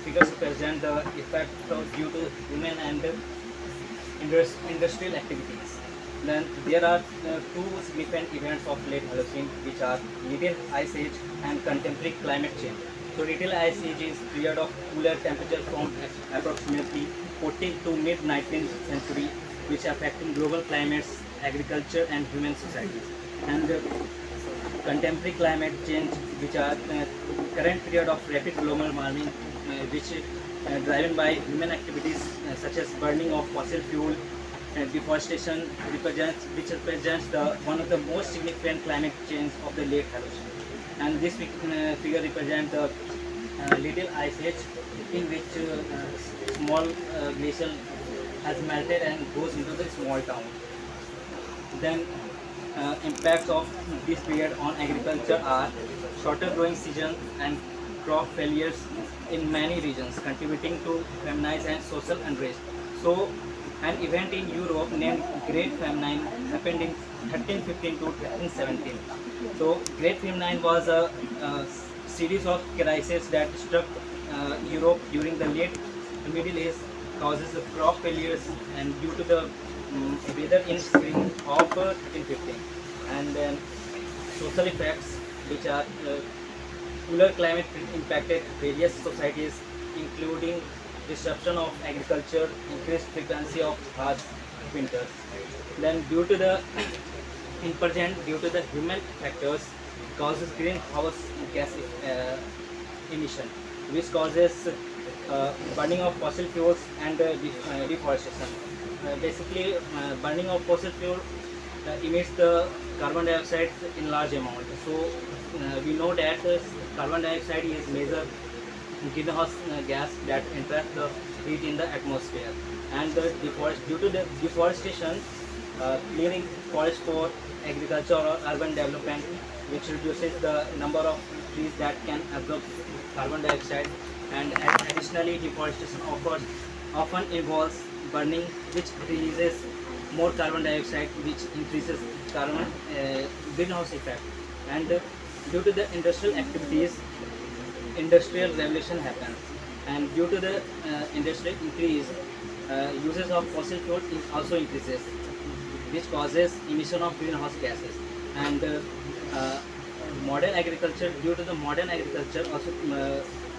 figures represent the effect due to human and industrial activities. Then there are two significant events of late Holocene, which are Little Ice Age and contemporary climate change. So Little Ice Age is period of cooler temperature from approximately 14th to mid-19th century, which affecting global climates, agriculture and human societies. And contemporary climate change, which are current period of rapid global warming, which driven by human activities such as burning of fossil fuel, deforestation, which represents one of the most significant climate change of the late Holocene. And this figure represents the Little Ice Age, in which small glacier has melted and goes into the small town. Then impacts of this period on agriculture are shorter growing season and crop failures in many regions, contributing to famines and social unrest. So an event in Europe named Great Famine happened in 1315 to 1317. So Great Famine was a series of crises that struck Europe during the late Middle Age, causes of crop failures and due to the weather in spring of 1315. And then social effects, which are cooler climate impacted various societies, including disruption of agriculture, increased frequency of harsh winters. Then due to the due to the human factors, causes greenhouse gas emission, which causes burning of fossil fuels and deforestation. Basically, burning of fossil fuel emits the carbon dioxide in large amount. So we know that carbon dioxide is major greenhouse gas that entraps the heat in the atmosphere. And due to the deforestation, clearing forest for agriculture or urban development, which reduces the number of trees that can absorb carbon dioxide, and additionally deforestation often involves burning, which releases more carbon dioxide, which increases carbon greenhouse effect. And due to the industrial activities, industrial revolution happens, and due to the industrial increase, uses of fossil fuel also increases, which causes emission of greenhouse gases. And modern agriculture, due to the modern agriculture, also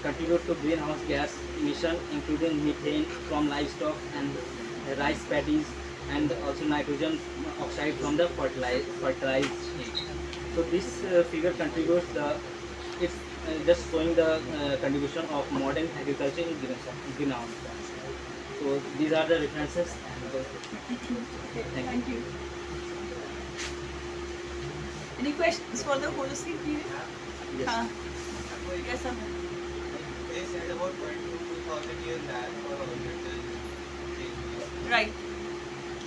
contribute to greenhouse gas emission, including methane from livestock and rice paddies, and also nitrogen oxide from the fertilized heat. So this figure contributes it's just showing the contribution of modern agriculture in greenhouse gas. So these are the references. Thank you. Any questions for the Holocene period? Yes. Yes, sir. They said about 22,000 years lag for orbital changes. Right.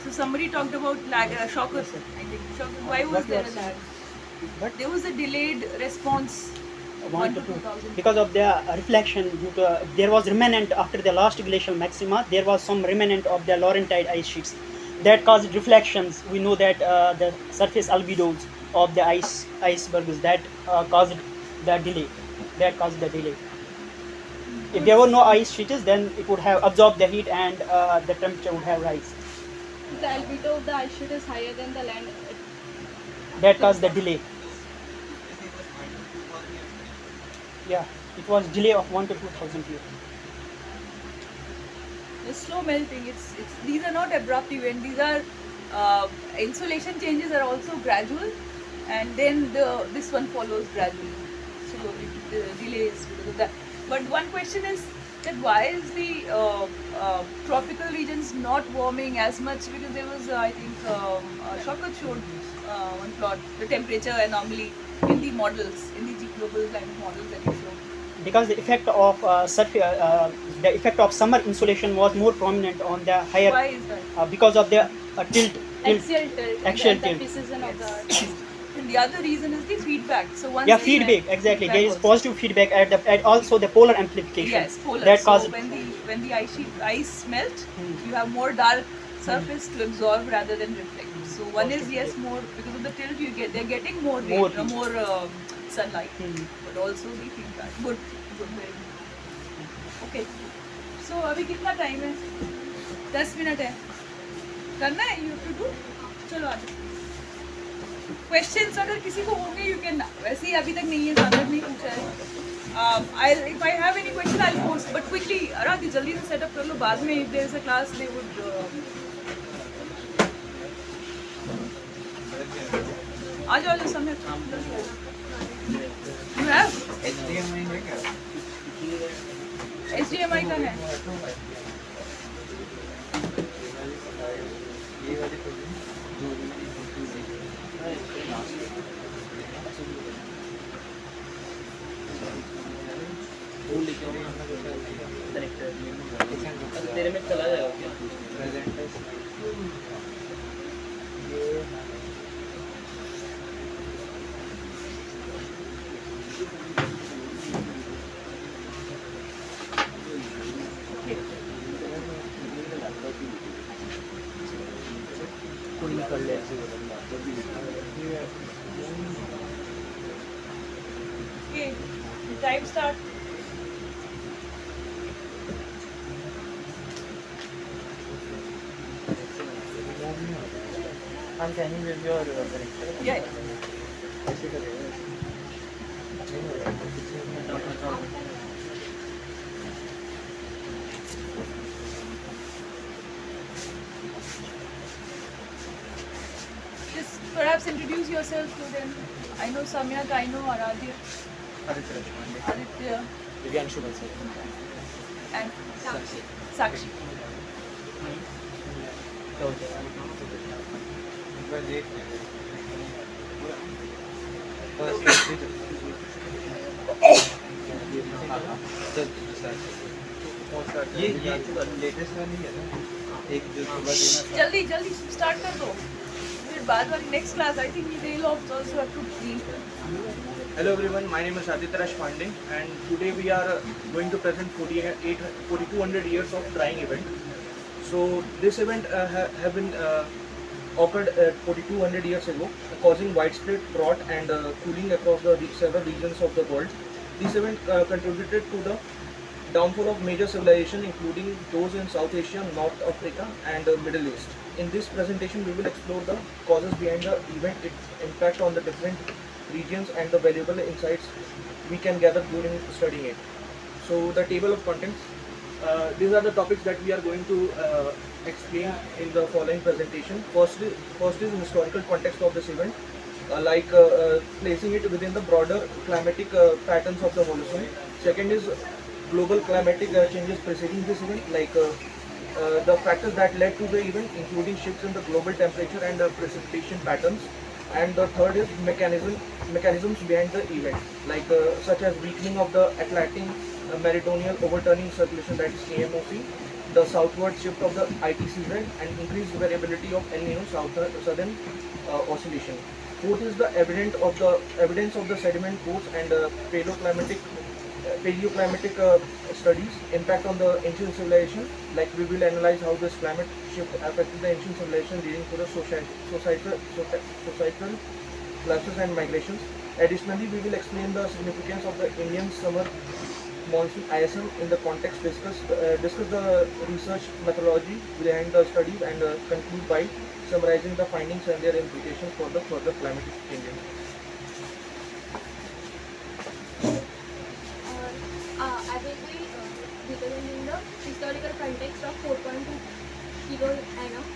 So somebody talked about lag, shock, I think. Shock, why was there a lag? There was a delayed response. 1 to 2,000. Because of the reflection, due to, there was remnant after the last glacial maxima, there was some remnant of the Laurentide ice sheets that caused reflections. We know that the surface albedos of the icebergs that caused the delay. If there were no ice sheets, then it would have absorbed the heat and the temperature would have risen. The albedo of the ice sheet is higher than the land. That caused the delay. Yeah, it was delay of 1 to 2,000 years. The slow melting. It's these are not abrupt events. These are insolation changes are also gradual, and then this one follows gradually. So the delays because of that. But one question is that why is the tropical regions not warming as much? Because there was I think Shaukat showed one plot the temperature anomaly in the models, in the global climate models that you showed. Because the effect of summer insolation was more prominent on the higher. Why is that? Because of the tilt. Axial Axial the tilt. precision of the Earth. And the other reason is the feedback. So once Yeah, the feedback, exactly. There is also. positive feedback at also the polar amplification. Yes, polar. That So causes when the ice melt, you have more dark surface to absorb rather than reflect. So one is yes more because of the tilt they're getting more More rain, heat. more sunlight, but also the feedback. Good, very good. Okay. So अभी कितना time है? 10 minutes है. करना है you have to do. चलो आ जाओ. Questions अगर किसी को होंगे you can. वैसे ही अभी तक नहीं है सामने नहीं पूछा है. If I have any question I'll post. But quickly, आराधी जल्दी से setup कर लो. बाद में if there is a class they would. आ जाओ समय. You have? HDMI है क्या? HDMI का है. तेरे में चला जाएगा क्या? कर ले Okay, time start. I'm sending with your connector. Yeah. Just perhaps introduce yourself to them. I know Samyak, I know Aradhya, Aditya, and Sakshi. ये लेटेस्ट वाली है ना? एक जो सुबह देना था। जल्दी जल्दी स्टार्ट कर दो फिर बाद वाली next class I think they will also have to read Hello everyone, my name is Aditya Rash Pandey and today we are going to present 4200 years of drying event. So this event have been occurred 4200 years ago, causing widespread drought and cooling across the several regions of the world. This event contributed to the downfall of major civilization including those in South Asia, North Africa and the Middle East. In this presentation we will explore the causes behind the event, its impact on the different regions and the valuable insights we can gather during studying it. So the table of contents, these are the topics that we are going to explain in the following presentation. First is historical context of this event, placing it within the broader climatic patterns of the Holocene. Second is global climatic changes preceding this event, the factors that led to the event, including shifts in the global temperature and precipitation patterns. And the third is mechanisms behind the event, such as weakening of the Atlantic meridional overturning circulation, that is AMOC, the southward shift of the ITC trend, and increased variability of El Nino southern oscillation. Fourth is the evidence of the sediment course and paleoclimatic studies, impact on the ancient civilization. We will analyze how this climate shift affected the ancient civilization, leading to the societal collapses and migrations. Additionally, we will explain the significance of the Indian summer monsoon ISM in the context, discuss the research methodology behind the studies, and conclude by summarizing the findings and their implications for the further climatic changes. I will be representing the historical context of 4.2 kilo annum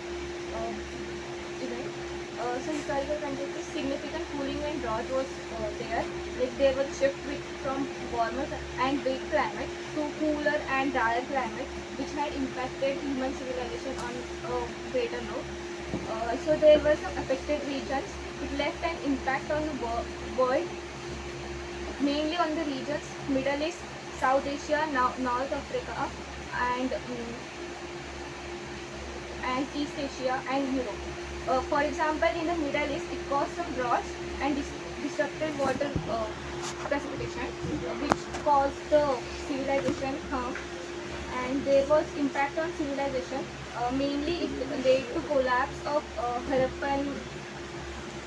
event. So historical context is significant cooling and drought was there. There was a shift from warmer and weak climate to cooler and drier climate, which had impacted human civilization on a greater note. So there were some affected regions. It left an impact on the world, mainly on the regions Middle East, South Asia, North Africa, and East Asia and Europe. For example, in the Middle East, it caused some droughts and disrupted water precipitation, which caused the civilization harm. And there was impact on civilization. Mainly, it led to collapse of Harappan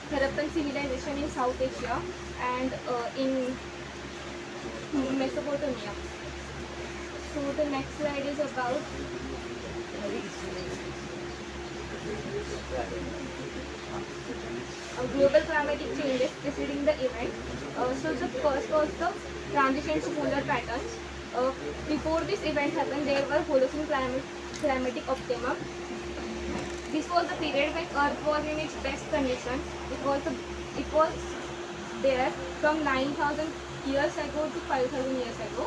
civilization in South Asia and in Mesopotamia. So the next slide is about global climatic changes preceding the event. So the first was the transition to polar patterns. Before this event happened, there were Holocene climatic optimum. This was the period when Earth was in its best condition. It was there from 9,000 years ago to 5,000 years ago.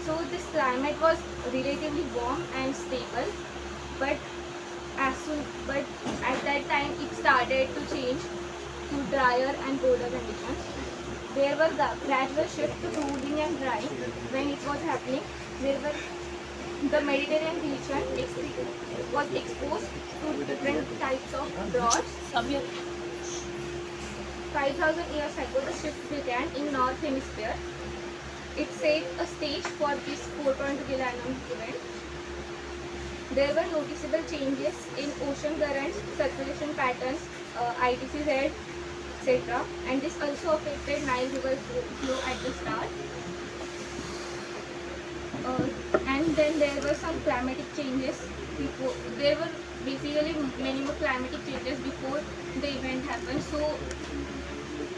So this climate was relatively warm and stable, but at that time it started to change to drier and colder conditions. There was a gradual shift to cooling and drying. When it was happening, the Mediterranean region was exposed to different types of droughts. 5,000 years ago, the shift began in North Hemisphere. It set a stage for this 4.2 kilo event. There were noticeable changes in ocean currents, circulation patterns, ITCZ, etc. And this also affected Nile River flow at the start. And then there were some climatic changes before. There were basically many more climatic changes before the event happened. So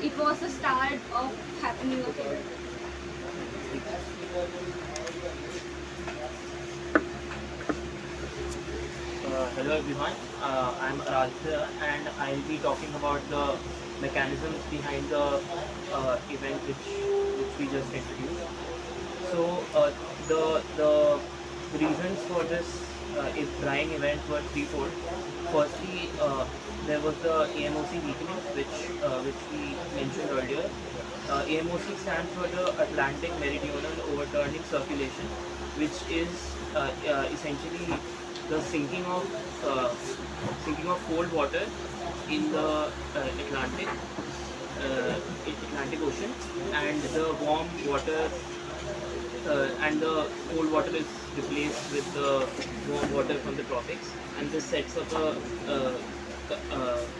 it was the start of happening of it. Hello everyone, I'm Aradhya and I'll be talking about the mechanisms behind the event which we just introduced. So the reasons for this drying event were threefold. Firstly, there was the AMOC weakening, which we mentioned earlier. AMOC stands for the Atlantic Meridional Overturning Circulation, which is essentially the sinking of cold water in the Atlantic Ocean, and the warm water and the cold water is replaced with the warm water from the tropics, and this sets up a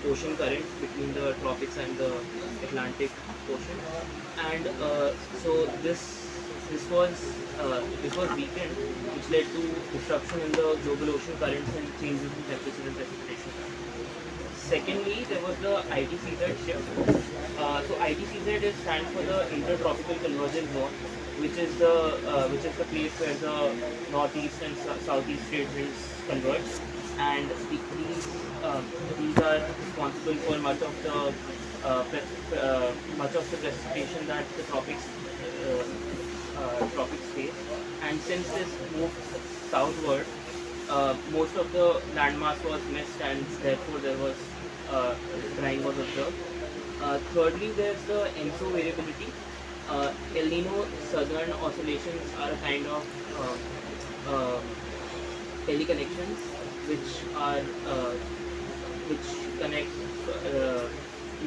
ocean current between the tropics and the Atlantic Ocean, and so this was weakened, which led to disruption in the global ocean currents and changes in temperature and precipitation. Secondly, there was the ITCZ shift. So ITCZ stands for the Intertropical Convergence Zone, which is the place where the northeast and southeast trade winds converge, and these are responsible for much of the precipitation that the tropics face. And since this moved southward, most of the landmass was missed, and therefore there was drying was observed. Thirdly, there's the ENSO variability. El Nino southern oscillations are a kind of teleconnections which connect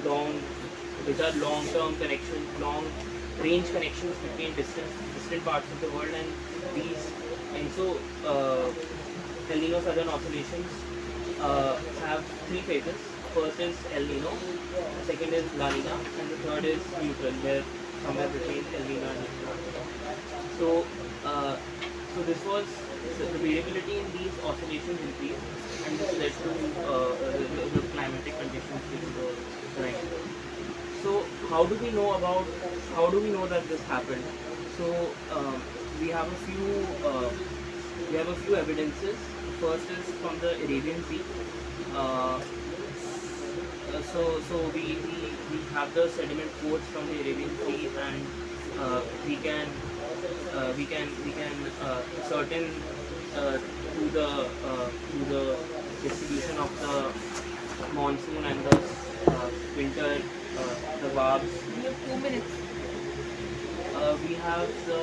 long-term connections, long-range connections between distant parts of the world, and these ENSO El Nino southern oscillations have three phases. First is El Nino, second is La Nina, and the third is neutral, where somewhere between El Nino and La Nina. So this was the variability in these oscillations increased, and this led to the climatic conditions which were drying. So how do we know that this happened? So we have a few evidences. First is from the Arabian Sea. So we have the sediment codes from the Arabian Sea, and we can ascertain through the distribution of the monsoon and the winter, the barbs. We have 2 minutes. We have the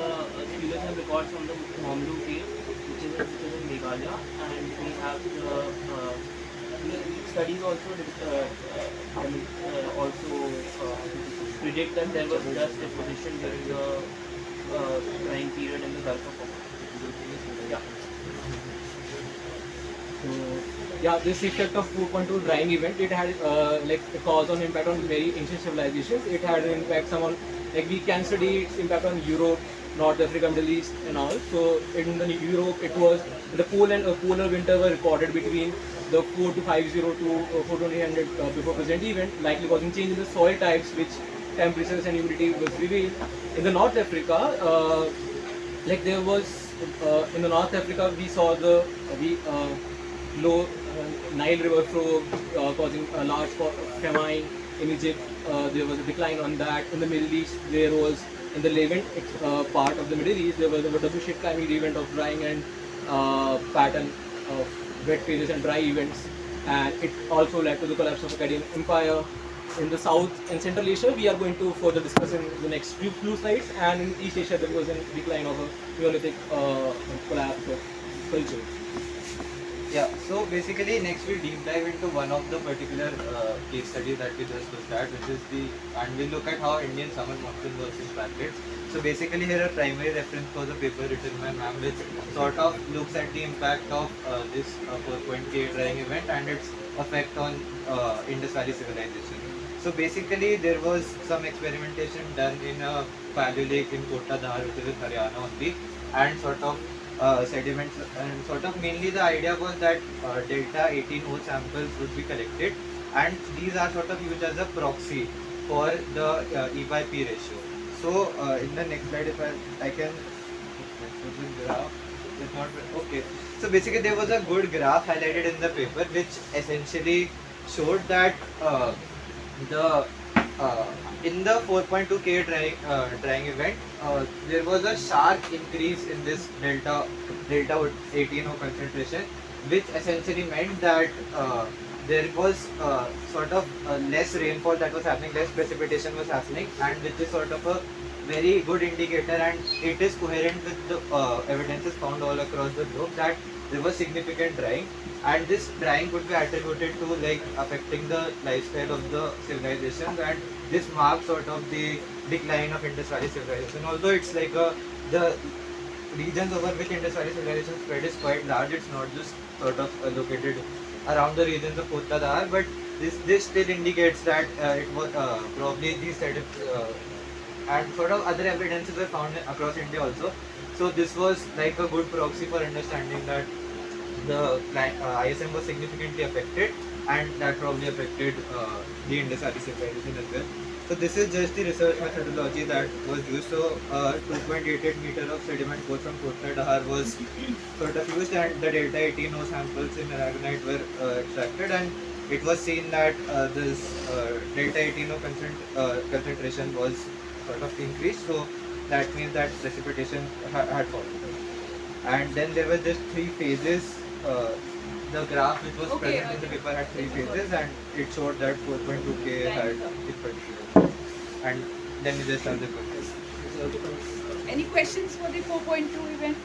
cumulative records from the Momlu cave, which is in Meghalaya, and we have the studies also predict that there was dust deposition during the drying period in the Gulf of Oman. Yeah, this effect of 4.2 drying event, it had like a cause on impact on very ancient civilizations. It had an impact on, like, we can study its impact on Europe, North Africa, Middle East and all. So in Europe, it was the polar winter were recorded between the 4250 to 4200 before present event, likely causing change in the soil types, which temperatures and humidity was revealed. In the North Africa, like there was in the North Africa, we saw the low Nile river flow causing a large famine. In Egypt, there was a decline on that. In the Middle East, there was in the Levant part of the Middle East, there was a double-shaped climate event of drying and pattern of wet phases and dry events, and it also led to the collapse of Akkadian Empire. In the South and Central Asia, we are going to further discuss in the next few slides, and in East Asia, there was a decline of a Neolithic collapse of culture. Yeah, so basically next we deep dive into one of the particular case studies that we just looked at, which is and we'll look at how Indian summer monsoon was impacted. So basically here a primary reference was a paper written by ma'am, which sort of looks at the impact of this 4.8 drying event and its effect on Indus Valley civilization. So basically there was some experimentation done in a paleo lake in Kota Dhar, which is in Haryana only, and sort of sediments, and sort of mainly the idea was that delta 18O samples would be collected, and these are sort of used as a proxy for the E by P ratio. So in the next slide, if I can, graph, it's not okay. So basically there was a good graph highlighted in the paper which essentially showed that in the 4.2 K drying event, there was a sharp increase in this delta 18O concentration, which essentially meant that there was sort of less rainfall that was happening, less precipitation was happening, and which is sort of a very good indicator, and it is coherent with the evidences found all across the globe that there was significant drying, and this drying could be attributed to like affecting the lifestyle of the civilizations, and this marks sort of the decline of Indus Valley civilization. Although it's like the regions over which Indus Valley civilization spread is quite large, it's not just sort of located around the regions of Kottadar, but this still indicates that it was probably these set of and sort of other evidences were found across India also. So this was like a good proxy for understanding that the ISM was significantly affected, and that probably affected the Indus Valley civilization as well. So this is just the research methodology that was used. So 2.88 meter of sediment both from Kottadar was sort of used, and the delta 18 samples in aragonite were extracted, and it was seen that this delta 18 concentration was sort of increased. So that means that precipitation had fallen. And then there were just 3 phases. The graph which was present in the paper had 3 phases, and it showed that 4.2 K had it particular. And then we just have the questions. Any questions for the 4.2 event?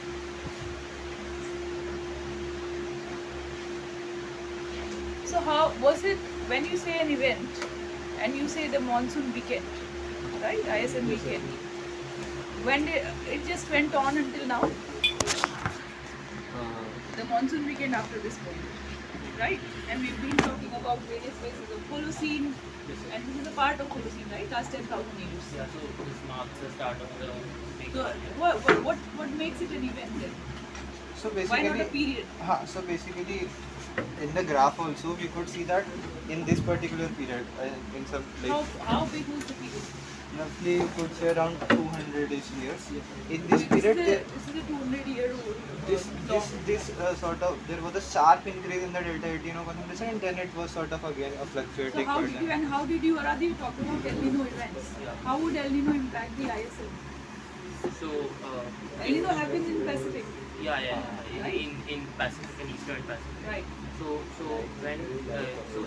So how was it when you say an event and you say the monsoon weekend, right? ISM weekend. When did it just went on until now? The monsoon weekend after this point, right? And we've been talking about various phases of Holocene, and this is a part of Holocene, right? Last 10,000 years. Yeah, so this marks the start of the big So what makes it an event then? So Why basically, not a period? So basically, in the graph also we could see that in this particular period, in some like How big was the period? roughly you could say around 200-ish years. In this period, This is a 200-year-old. This sort of, there was a sharp increase in the delta 18 concentration, and then it was sort of again a fluctuating So how did pattern. you, and how did you, Aradhi, you talked about El Nino events. How would El Nino impact the ISM? So El Nino happens in Pacific. In Pacific and Eastern Pacific. Right. So when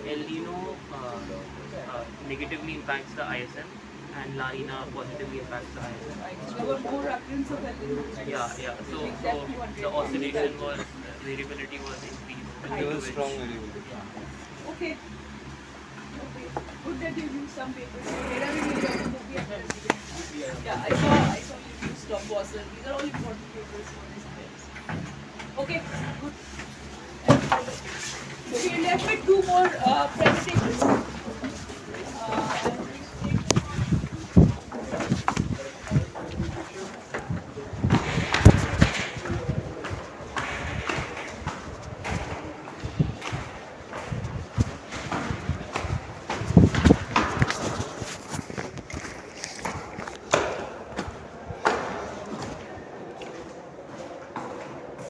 El Nino negatively impacts the ISM, and La Nina positively impacts the ISM. Right. So there were more occurrences of El Nino. Yeah. So the oscillation was, variability was increased. There was strong variability. Okay. Good that you used some papers. Yeah, I saw you use Tom Boswell. These are all important papers for this class. Okay, good. So we are left with 2 more presentations.